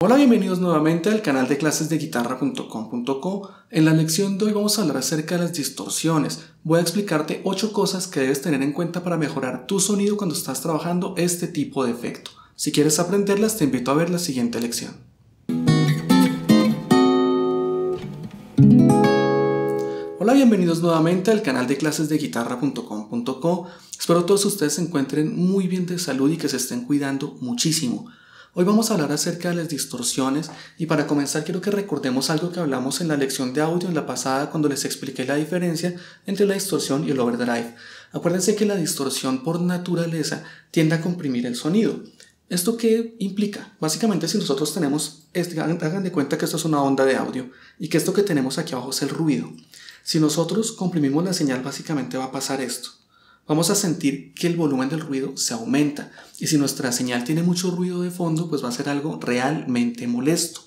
Hola, bienvenidos nuevamente al canal de clases de guitarra.com.co. En la lección de hoy vamos a hablar acerca de las distorsiones. Voy a explicarte 8 cosas que debes tener en cuenta para mejorar tu sonido cuando estás trabajando este tipo de efecto. Si quieres aprenderlas, te invito a ver la siguiente lección. Hola, bienvenidos nuevamente al canal de clases de guitarra.com.co. Espero todos ustedes se encuentren muy bien de salud y que se estén cuidando muchísimo. Hoy vamos a hablar acerca de las distorsiones y para comenzar quiero que recordemos algo que hablamos en la lección de audio en la pasada cuando les expliqué la diferencia entre la distorsión y el overdrive. Acuérdense que la distorsión por naturaleza tiende a comprimir el sonido. ¿Esto qué implica? Básicamente si nosotros tenemos, hagan de cuenta que esto es una onda de audio y que esto que tenemos aquí abajo es el ruido. Si nosotros comprimimos la señal básicamente va a pasar esto. Vamos a sentir que el volumen del ruido se aumenta y si nuestra señal tiene mucho ruido de fondo, pues va a ser algo realmente molesto.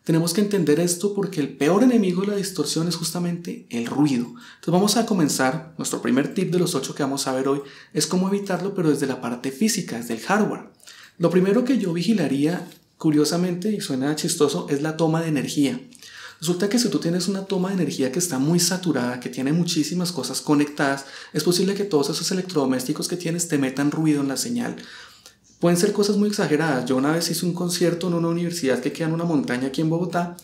Tenemos que entender esto porque el peor enemigo de la distorsión es justamente el ruido. Entonces vamos a comenzar, nuestro primer tip de los 8 que vamos a ver hoy es cómo evitarlo, pero desde la parte física, desde el hardware. Lo primero que yo vigilaría, curiosamente, y suena chistoso, es la toma de energía. Resulta que si tú tienes una toma de energía que está muy saturada, que tiene muchísimas cosas conectadas, es posible que todos esos electrodomésticos que tienes te metan ruido en la señal. Pueden ser cosas muy exageradas. Yo una vez hice un concierto en una universidad que queda en una montaña aquí en Bogotá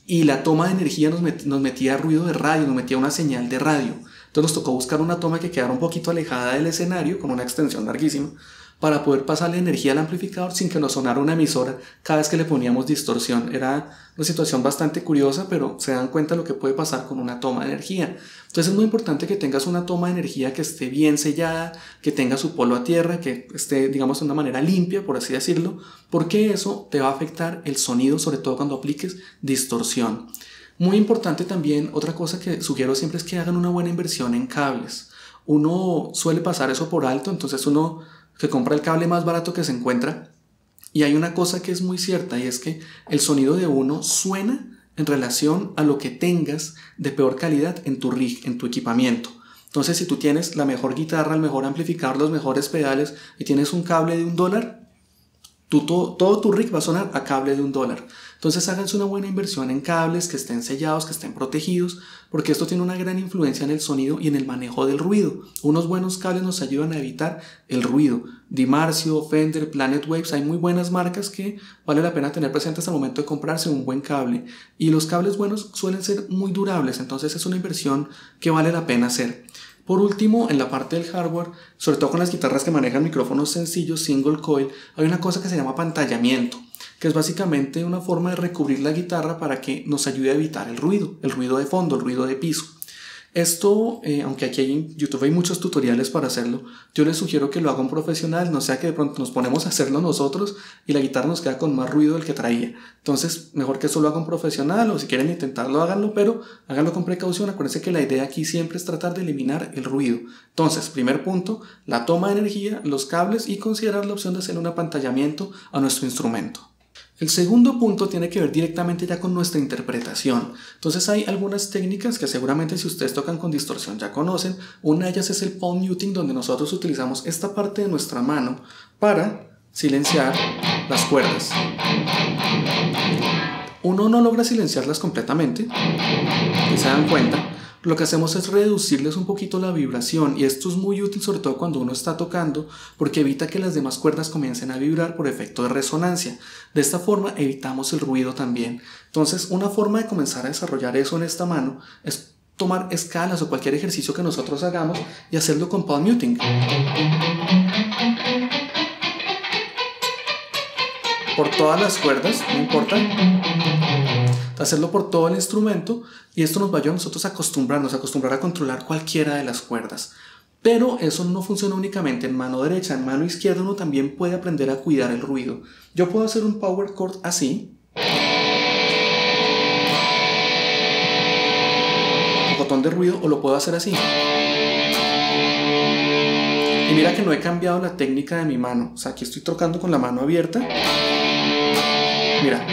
y la toma de energía nos metía ruido de radio, nos metía una señal de radio. Entonces nos tocó buscar una toma que quedara un poquito alejada del escenario con una extensión larguísima para poder pasarle energía al amplificador sin que nos sonara una emisora cada vez que le poníamos distorsión. Era una situación bastante curiosa, pero se dan cuenta de lo que puede pasar con una toma de energía. Entonces es muy importante que tengas una toma de energía que esté bien sellada, que tenga su polo a tierra, que esté, digamos, de una manera limpia, por así decirlo, porque eso te va a afectar el sonido, sobre todo cuando apliques distorsión. Muy importante también, otra cosa que sugiero siempre es que hagan una buena inversión en cables. Uno suele pasar eso por alto, entonces uno que compra el cable más barato que se encuentra. Y hay una cosa que es muy cierta y es que el sonido de uno suena en relación a lo que tengas de peor calidad en tu rig, en tu equipamiento. Entonces si tú tienes la mejor guitarra, el mejor amplificador, los mejores pedales y tienes un cable de $1, todo tu rig va a sonar a cable de $1. Entonces háganse una buena inversión en cables que estén sellados, que estén protegidos, porque esto tiene una gran influencia en el sonido y en el manejo del ruido. Unos buenos cables nos ayudan a evitar el ruido. Dimarsio, Fender, Planet Waves, hay muy buenas marcas que vale la pena tener presentes al momento de comprarse un buen cable. Y los cables buenos suelen ser muy durables, entonces es una inversión que vale la pena hacer. Por último, en la parte del hardware, sobre todo con las guitarras que manejan micrófonos sencillos, single coil, hay una cosa que se llama apantallamiento, que es básicamente una forma de recubrir la guitarra para que nos ayude a evitar el ruido de fondo, el ruido de piso. Esto, aunque aquí en YouTube hay muchos tutoriales para hacerlo, yo les sugiero que lo haga un profesional, no sea que de pronto nos ponemos a hacerlo nosotros y la guitarra nos queda con más ruido del que traía. Entonces, mejor que eso lo haga un profesional o si quieren intentarlo, háganlo, pero háganlo con precaución. Acuérdense que la idea aquí siempre es tratar de eliminar el ruido. Entonces, primer punto, la toma de energía, los cables y considerar la opción de hacer un apantallamiento a nuestro instrumento. El segundo punto tiene que ver directamente ya con nuestra interpretación. Entonces hay algunas técnicas que seguramente si ustedes tocan con distorsión ya conocen. Una de ellas es el palm muting, donde nosotros utilizamos esta parte de nuestra mano para silenciar las cuerdas. Uno no logra silenciarlas completamente, si se dan cuenta. Lo que hacemos es reducirles un poquito la vibración y esto es muy útil sobre todo cuando uno está tocando porque evita que las demás cuerdas comiencen a vibrar por efecto de resonancia. De esta forma evitamos el ruido también. Entonces una forma de comenzar a desarrollar eso en esta mano es tomar escalas o cualquier ejercicio que nosotros hagamos y hacerlo con palm muting. Por todas las cuerdas, no importa. Hacerlo por todo el instrumento y esto nos va a ayudar a nosotros a acostumbrar a controlar cualquiera de las cuerdas. Pero eso no funciona únicamente en mano derecha, en mano izquierda uno también puede aprender a cuidar el ruido. Yo puedo hacer un power chord así, un botón de ruido, o lo puedo hacer así. Y mira que no he cambiado la técnica de mi mano, o sea, aquí estoy tocando con la mano abierta. Mira.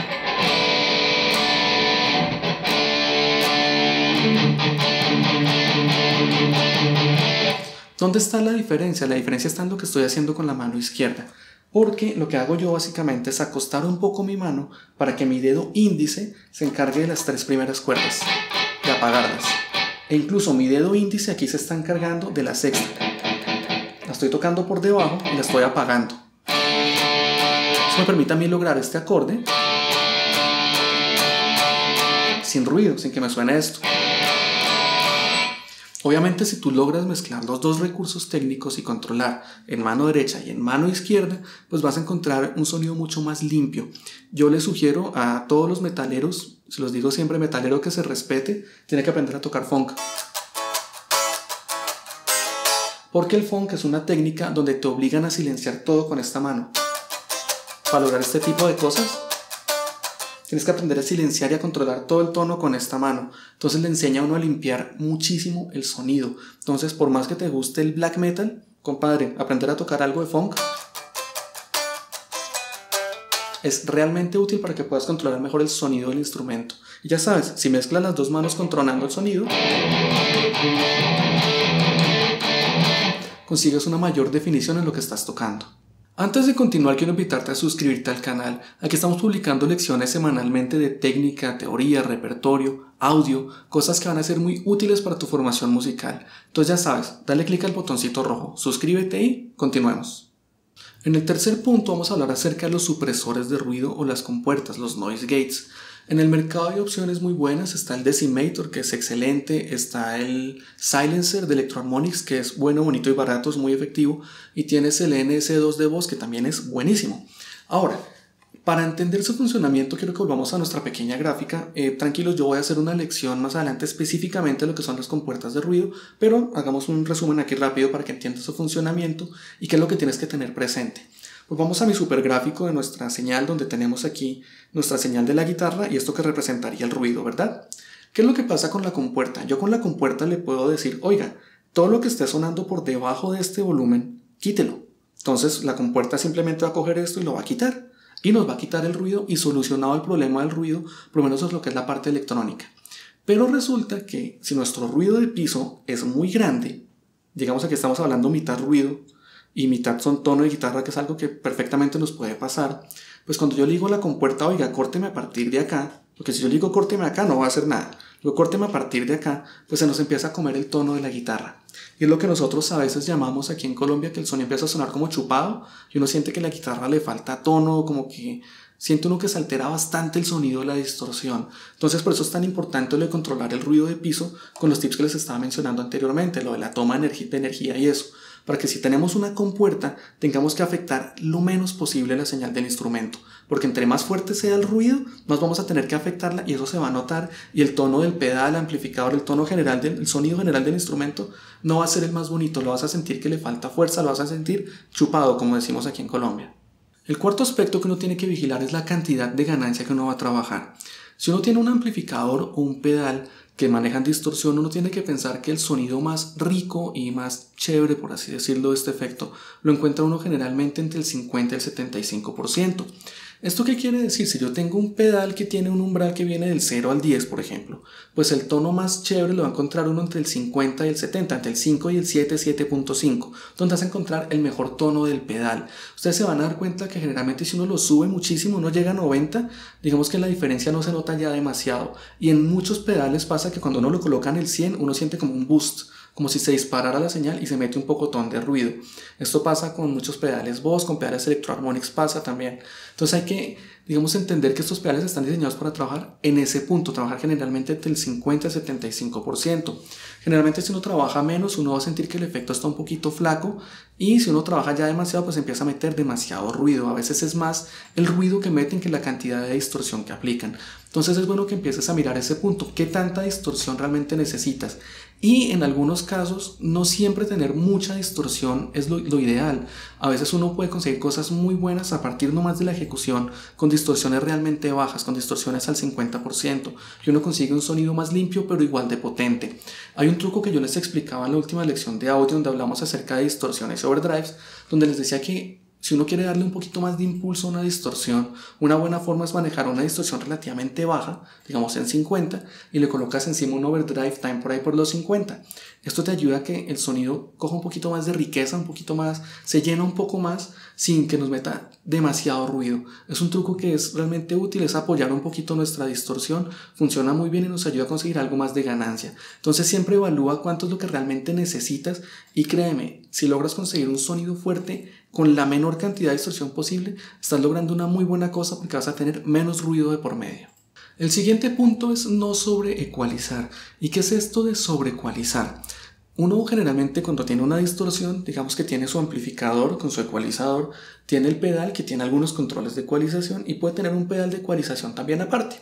¿Dónde está la diferencia? La diferencia está en lo que estoy haciendo con la mano izquierda. porque lo que hago yo básicamente es acostar un poco mi mano para que mi dedo índice se encargue de las 3 primeras cuerdas, de apagarlas. E incluso mi dedo índice aquí se está encargando de la sexta. La estoy tocando por debajo y la estoy apagando. Eso me permite a mí lograr este acorde sin ruido, sin que me suene esto. Obviamente, si tú logras mezclar los dos recursos técnicos y controlar en mano derecha y en mano izquierda, pues vas a encontrar un sonido mucho más limpio. Yo les sugiero a todos los metaleros, se los digo siempre, metalero que se respete, tiene que aprender a tocar funk. Porque el funk es una técnica donde te obligan a silenciar todo con esta mano. Para lograr este tipo de cosas, tienes que aprender a silenciar y a controlar todo el tono con esta mano. Entonces le enseña a uno a limpiar muchísimo el sonido. Entonces, por más que te guste el black metal, compadre, aprender a tocar algo de funk es realmente útil para que puedas controlar mejor el sonido del instrumento. Y ya sabes, si mezclas las dos manos controlando el sonido, consigues una mayor definición en lo que estás tocando. Antes de continuar, quiero invitarte a suscribirte al canal. Aquí estamos publicando lecciones semanalmente de técnica, teoría, repertorio, audio, cosas que van a ser muy útiles para tu formación musical. Entonces ya sabes, dale clic al botoncito rojo, suscríbete y continuemos. En el tercer punto vamos a hablar acerca de los supresores de ruido o las compuertas, los noise gates. En el mercado hay opciones muy buenas, está el Decimator, que es excelente, está el Silencer de Electro-Harmonix, que es bueno, bonito y barato, es muy efectivo, y tienes el NS2 de voz, que también es buenísimo. Ahora, para entender su funcionamiento, quiero que volvamos a nuestra pequeña gráfica. Tranquilos, yo voy a hacer una lección más adelante específicamente de lo que son las compuertas de ruido, pero hagamos un resumen aquí rápido para que entiendas su funcionamiento y qué es lo que tienes que tener presente. Pues vamos a mi super gráfico de nuestra señal, donde tenemos aquí nuestra señal de la guitarra y esto que representaría el ruido, ¿verdad? ¿Qué es lo que pasa con la compuerta? Yo con la compuerta le puedo decir, oiga, todo lo que esté sonando por debajo de este volumen, quítelo. Entonces la compuerta simplemente va a coger esto y lo va a quitar. Y nos va a quitar el ruido y solucionado el problema del ruido, por lo menos eso es lo que es la parte electrónica. Pero resulta que si nuestro ruido de piso es muy grande, digamos aquí estamos hablando mitad ruido, y mitad son tono de guitarra, que es algo que perfectamente nos puede pasar, pues cuando yo le digo a la compuerta, oiga, córteme a partir de acá, porque si yo le digo córteme acá no va a hacer nada, luego córteme a partir de acá, pues se nos empieza a comer el tono de la guitarra. Y es lo que nosotros a veces llamamos aquí en Colombia que el sonido empieza a sonar como chupado, y uno siente que a la guitarra le falta tono, como que siente uno que se altera bastante el sonido de la distorsión. Entonces por eso es tan importante lo de controlar el ruido de piso con los tips que les estaba mencionando anteriormente, lo de la toma de energía y eso, para que si tenemos una compuerta tengamos que afectar lo menos posible la señal del instrumento, porque entre más fuerte sea el ruido, más vamos a tener que afectarla y eso se va a notar, y el tono del pedal, amplificador, el tono general el sonido general del instrumento no va a ser el más bonito, lo vas a sentir que le falta fuerza, lo vas a sentir chupado, como decimos aquí en Colombia. El cuarto aspecto que uno tiene que vigilar es la cantidad de ganancia que uno va a trabajar. Si uno tiene un amplificador o un pedal que manejan distorsión, uno tiene que pensar que el sonido más rico y más chévere, por así decirlo, de este efecto, lo encuentra uno generalmente entre el 50 y el 75%. ¿Esto qué quiere decir? Si yo tengo un pedal que tiene un umbral que viene del 0 al 10, por ejemplo, pues el tono más chévere lo va a encontrar uno entre el 50 y el 70, entre el 5 y el 7, 7.5, donde vas a encontrar el mejor tono del pedal. Ustedes se van a dar cuenta que generalmente si uno lo sube muchísimo, uno llega a 90, digamos que la diferencia no se nota ya demasiado. Y en muchos pedales pasa que cuando uno lo coloca en el 100, uno siente como un boost, como si se disparara la señal y se mete un pocotón de ruido. Esto pasa con muchos pedales Boss, con pedales Electro-Harmonix pasa también. Entonces hay que, digamos, entender que estos pedales están diseñados para trabajar en ese punto, trabajar generalmente entre el 50 y el 75%. Generalmente si uno trabaja menos, uno va a sentir que el efecto está un poquito flaco, y si uno trabaja ya demasiado, pues empieza a meter demasiado ruido. A veces es más el ruido que meten que la cantidad de distorsión que aplican. Entonces es bueno que empieces a mirar ese punto, qué tanta distorsión realmente necesitas. Y en algunos casos no siempre tener mucha distorsión es lo ideal. A veces uno puede conseguir cosas muy buenas a partir nomás de la ejecución, con distorsiones realmente bajas, con distorsiones al 50%, y uno consigue un sonido más limpio pero igual de potente. Hay un truco que yo les explicaba en la última lección de audio donde hablamos acerca de distorsiones y overdrives, donde les decía que Si uno quiere darle un poquito más de impulso a una distorsión, una buena forma es manejar una distorsión relativamente baja, digamos en 50, y le colocas encima un overdrive time por ahí por los 50. Esto te ayuda a que el sonido coja un poquito más de riqueza, un poquito más, se llena un poco más sin que nos meta demasiado ruido. Es un truco que es realmente útil, es apoyar un poquito nuestra distorsión, funciona muy bien y nos ayuda a conseguir algo más de ganancia. Entonces siempre evalúa cuánto es lo que realmente necesitas y créeme, si logras conseguir un sonido fuerte con la menor cantidad de distorsión posible, estás logrando una muy buena cosa porque vas a tener menos ruido de por medio. El siguiente punto es no sobreecualizar. ¿Y qué es esto de sobreecualizar? Uno generalmente cuando tiene una distorsión, digamos que tiene su amplificador con su ecualizador, tiene el pedal que tiene algunos controles de ecualización y puede tener un pedal de ecualización también aparte.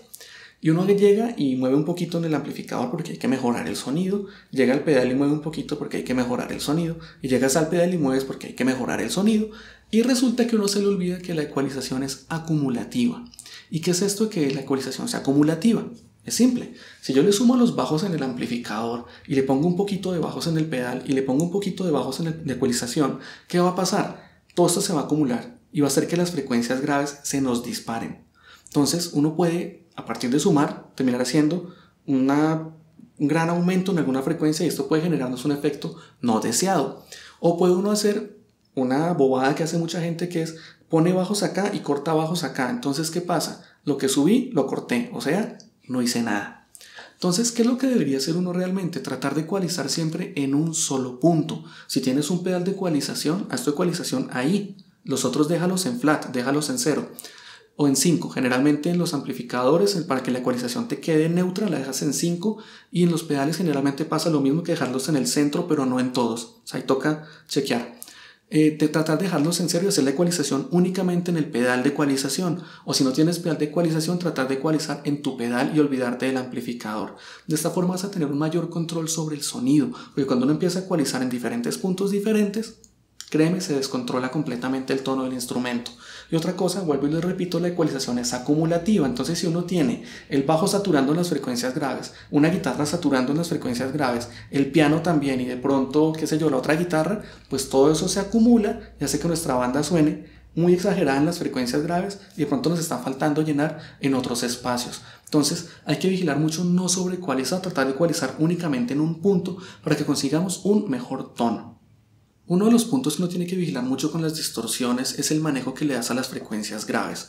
Y uno llega y mueve un poquito en el amplificador porque hay que mejorar el sonido, llega al pedal y mueve un poquito porque hay que mejorar el sonido, y llegas al pedal y mueves porque hay que mejorar el sonido, y resulta que uno se le olvida que la ecualización es acumulativa. ¿Y qué es esto de que la ecualización sea acumulativa? Es simple, si yo le sumo los bajos en el amplificador y le pongo un poquito de bajos en el pedal y le pongo un poquito de bajos en la ecualización, ¿qué va a pasar? Todo esto se va a acumular y va a hacer que las frecuencias graves se nos disparen. Entonces uno puede, a partir de sumar, terminar haciendo un gran aumento en alguna frecuencia y esto puede generarnos un efecto no deseado. O puede uno hacer una bobada que hace mucha gente, que es pone bajos acá y corta bajos acá. Entonces, ¿qué pasa? Lo que subí, lo corté, o sea, no hice nada. Entonces, ¿qué es lo que debería hacer uno realmente? Tratar de ecualizar siempre en un solo punto. Si tienes un pedal de ecualización, haz tu ecualización ahí. Los otros déjalos en flat, déjalos en 0 o en 5. Generalmente en los amplificadores, para que la ecualización te quede neutra, la dejas en 5, y en los pedales generalmente pasa lo mismo, que dejarlos en el centro, pero no en todos. O sea, ahí toca chequear. Tratar de dejarlos en 0 y hacer la ecualización únicamente en el pedal de ecualización, o si no tienes pedal de ecualización, tratar de ecualizar en tu pedal y olvidarte del amplificador. De esta forma vas a tener un mayor control sobre el sonido, porque cuando uno empieza a ecualizar en diferentes puntos diferentes, créeme, se descontrola completamente el tono del instrumento. Y otra cosa, vuelvo y les repito, la ecualización es acumulativa. Entonces, si uno tiene el bajo saturando en las frecuencias graves, una guitarra saturando en las frecuencias graves, el piano también, y de pronto, qué sé yo, la otra guitarra, pues todo eso se acumula y hace que nuestra banda suene muy exagerada en las frecuencias graves y de pronto nos está faltando llenar en otros espacios. Entonces hay que vigilar mucho no sobreecualizar, tratar de ecualizar únicamente en un punto para que consigamos un mejor tono. Uno de los puntos que uno tiene que vigilar mucho con las distorsiones es el manejo que le das a las frecuencias graves.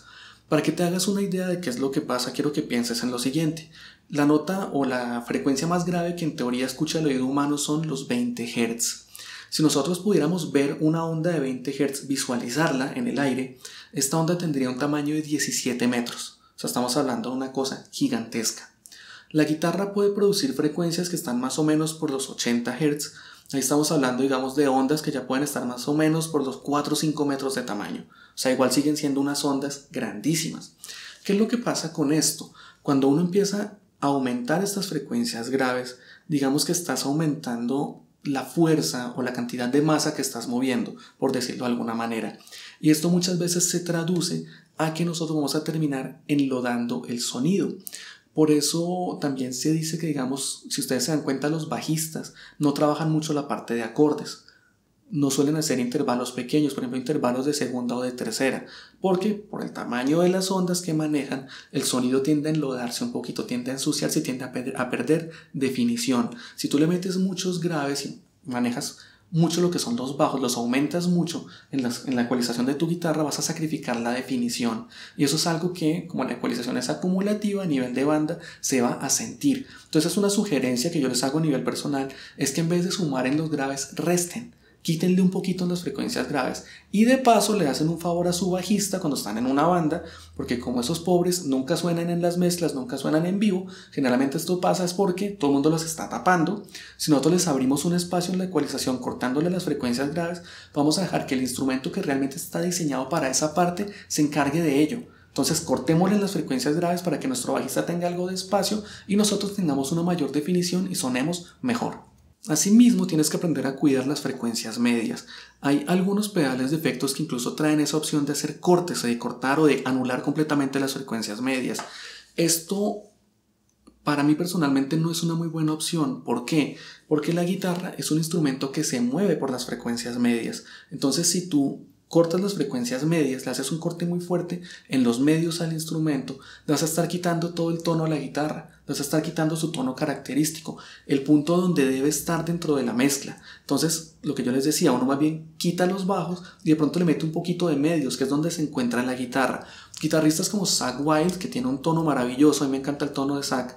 Para que te hagas una idea de qué es lo que pasa, quiero que pienses en lo siguiente. La nota o la frecuencia más grave que en teoría escucha el oído humano son los 20 Hz. Si nosotros pudiéramos ver una onda de 20 Hz, visualizarla en el aire, esta onda tendría un tamaño de 17 metros. O sea, estamos hablando de una cosa gigantesca. La guitarra puede producir frecuencias que están más o menos por los 80 Hz. Ahí estamos hablando, digamos, de ondas que ya pueden estar más o menos por los 4 o 5 metros de tamaño. O sea, igual siguen siendo unas ondas grandísimas. ¿Qué es lo que pasa con esto? Cuando uno empieza a aumentar estas frecuencias graves, digamos que estás aumentando la fuerza o la cantidad de masa que estás moviendo, por decirlo de alguna manera. Y esto muchas veces se traduce a que nosotros vamos a terminar enlodando el sonido. Por eso también se dice que, digamos, si ustedes se dan cuenta, los bajistas no trabajan mucho la parte de acordes. No suelen hacer intervalos pequeños, por ejemplo, intervalos de segunda o de tercera, porque por el tamaño de las ondas que manejan, el sonido tiende a enlodarse un poquito, tiende a ensuciarse y tiende a perder definición. Si tú le metes muchos graves y manejas mucho lo que son los bajos, los aumentas mucho en la ecualización de tu guitarra, vas a sacrificar la definición. Y eso es algo que, como la ecualización es acumulativa a nivel de banda, se va a sentir. Entonces, una sugerencia que yo les hago a nivel personal es que en vez de sumar en los graves, resten. Quítenle un poquito en las frecuencias graves y de paso le hacen un favor a su bajista cuando están en una banda, porque como esos pobres nunca suenan en las mezclas, nunca suenan en vivo, generalmente esto pasa es porque todo el mundo los está tapando. Si nosotros les abrimos un espacio en la ecualización cortándole las frecuencias graves, vamos a dejar que el instrumento que realmente está diseñado para esa parte se encargue de ello. Entonces cortémosle las frecuencias graves para que nuestro bajista tenga algo de espacio y nosotros tengamos una mayor definición y sonemos mejor. Asimismo, tienes que aprender a cuidar las frecuencias medias. Hay algunos pedales de efectos que incluso traen esa opción de hacer cortes, de cortar o de anular completamente las frecuencias medias. Esto, para mí personalmente, no es una muy buena opción. ¿Por qué? Porque la guitarra es un instrumento que se mueve por las frecuencias medias. Entonces, si tú cortas las frecuencias medias, le haces un corte muy fuerte en los medios al instrumento, le vas a estar quitando todo el tono a la guitarra, le vas a estar quitando su tono característico, el punto donde debe estar dentro de la mezcla. Entonces, lo que yo les decía, uno más bien quita los bajos y de pronto le mete un poquito de medios, que es donde se encuentra en la guitarra. Guitarristas como Zakk Wylde, que tiene un tono maravilloso, a mí me encanta el tono de Zakk,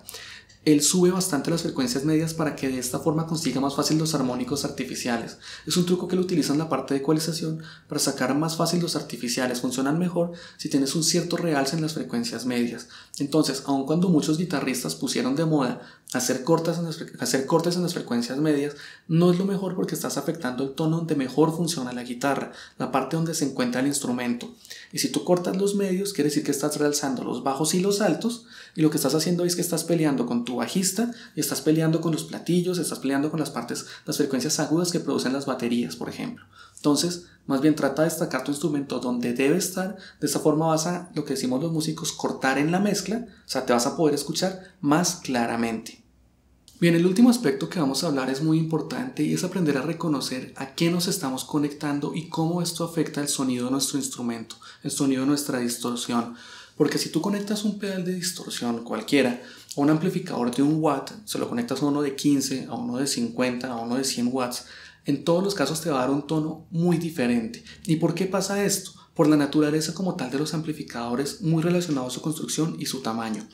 él sube bastante las frecuencias medias para que de esta forma consiga más fácil los armónicos artificiales. Es un truco que lo utilizan en la parte de ecualización para sacar más fácil los artificiales. Funcionan mejor si tienes un cierto realce en las frecuencias medias. Entonces, aun cuando muchos guitarristas pusieron de moda hacer cortes en las frecuencias medias, no es lo mejor porque estás afectando el tono donde mejor funciona la guitarra, la parte donde se encuentra el instrumento. Y si tú cortas los medios, quiere decir que estás realzando los bajos y los altos, y lo que estás haciendo es que estás peleando con tu bajista y estás peleando con los platillos, estás peleando con las frecuencias agudas que producen las baterías, por ejemplo. Entonces, más bien trata de destacar tu instrumento donde debe estar. De esta forma vas a, lo que decimos los músicos, cortar en la mezcla, o sea, te vas a poder escuchar más claramente. Bien, el último aspecto que vamos a hablar es muy importante y es aprender a reconocer a qué nos estamos conectando y cómo esto afecta el sonido de nuestro instrumento, el sonido de nuestra distorsión. Porque si tú conectas un pedal de distorsión cualquiera a un amplificador de 1 watt, se lo conectas a uno de 15, a uno de 50, a uno de 100 watts, en todos los casos te va a dar un tono muy diferente. ¿Y por qué pasa esto? Por la naturaleza como tal de los amplificadores, muy relacionado a su construcción y su tamaño.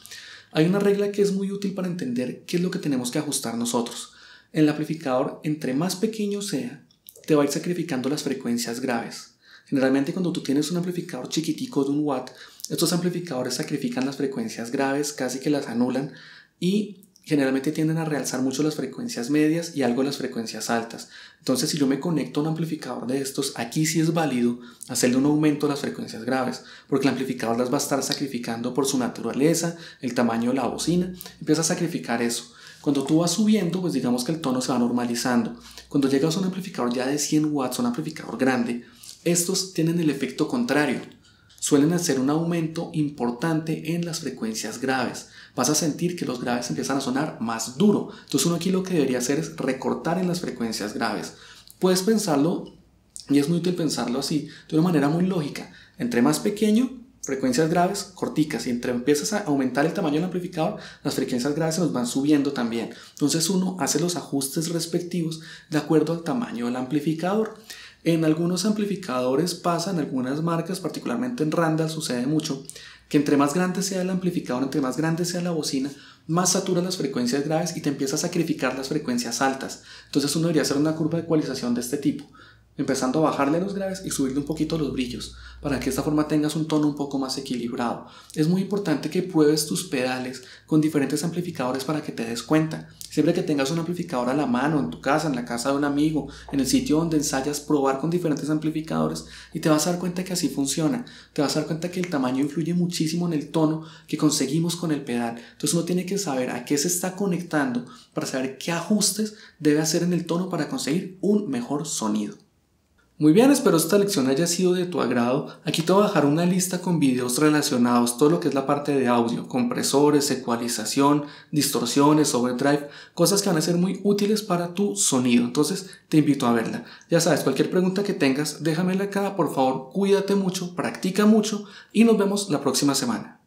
Hay una regla que es muy útil para entender qué es lo que tenemos que ajustar nosotros. El amplificador, entre más pequeño sea, te va a ir sacrificando las frecuencias graves. Generalmente cuando tú tienes un amplificador chiquitico de 1 watt, estos amplificadores sacrifican las frecuencias graves, casi que las anulan, y generalmente tienden a realzar mucho las frecuencias medias y algo las frecuencias altas. Entonces, si yo me conecto a un amplificador de estos, aquí sí es válido hacerle un aumento a las frecuencias graves, porque el amplificador las va a estar sacrificando por su naturaleza, el tamaño de la bocina, empieza a sacrificar eso. Cuando tú vas subiendo, pues digamos que el tono se va normalizando. Cuando llegas a un amplificador ya de 100 watts, un amplificador grande, estos tienen el efecto contrario. Suelen hacer un aumento importante en las frecuencias graves. Vas a sentir que los graves empiezan a sonar más duro. Entonces uno aquí lo que debería hacer es recortar en las frecuencias graves. Puedes pensarlo, y es muy útil pensarlo así, de una manera muy lógica. Entre más pequeño, frecuencias graves corticas, y entre empiezas a aumentar el tamaño del amplificador, las frecuencias graves se nos van subiendo también. Entonces uno hace los ajustes respectivos de acuerdo al tamaño del amplificador. En algunos amplificadores pasa, en algunas marcas, particularmente en Randall sucede mucho, que entre más grande sea el amplificador, entre más grande sea la bocina, más satura las frecuencias graves y te empieza a sacrificar las frecuencias altas. Entonces uno debería hacer una curva de ecualización de este tipo, empezando a bajarle los graves y subirle un poquito los brillos, para que de esta forma tengas un tono un poco más equilibrado. Es muy importante que pruebes tus pedales con diferentes amplificadores para que te des cuenta. Siempre que tengas un amplificador a la mano, en tu casa, en la casa de un amigo, en el sitio donde ensayas, probar con diferentes amplificadores y te vas a dar cuenta que así funciona. Te vas a dar cuenta que el tamaño influye muchísimo en el tono que conseguimos con el pedal. Entonces uno tiene que saber a qué se está conectando para saber qué ajustes debe hacer en el tono para conseguir un mejor sonido. Muy bien, espero esta lección haya sido de tu agrado. Aquí te voy a dejar una lista con videos relacionados, todo lo que es la parte de audio, compresores, ecualización, distorsiones, overdrive, cosas que van a ser muy útiles para tu sonido. Entonces te invito a verla. Ya sabes, cualquier pregunta que tengas, déjamela acá, por favor, cuídate mucho, practica mucho y nos vemos la próxima semana.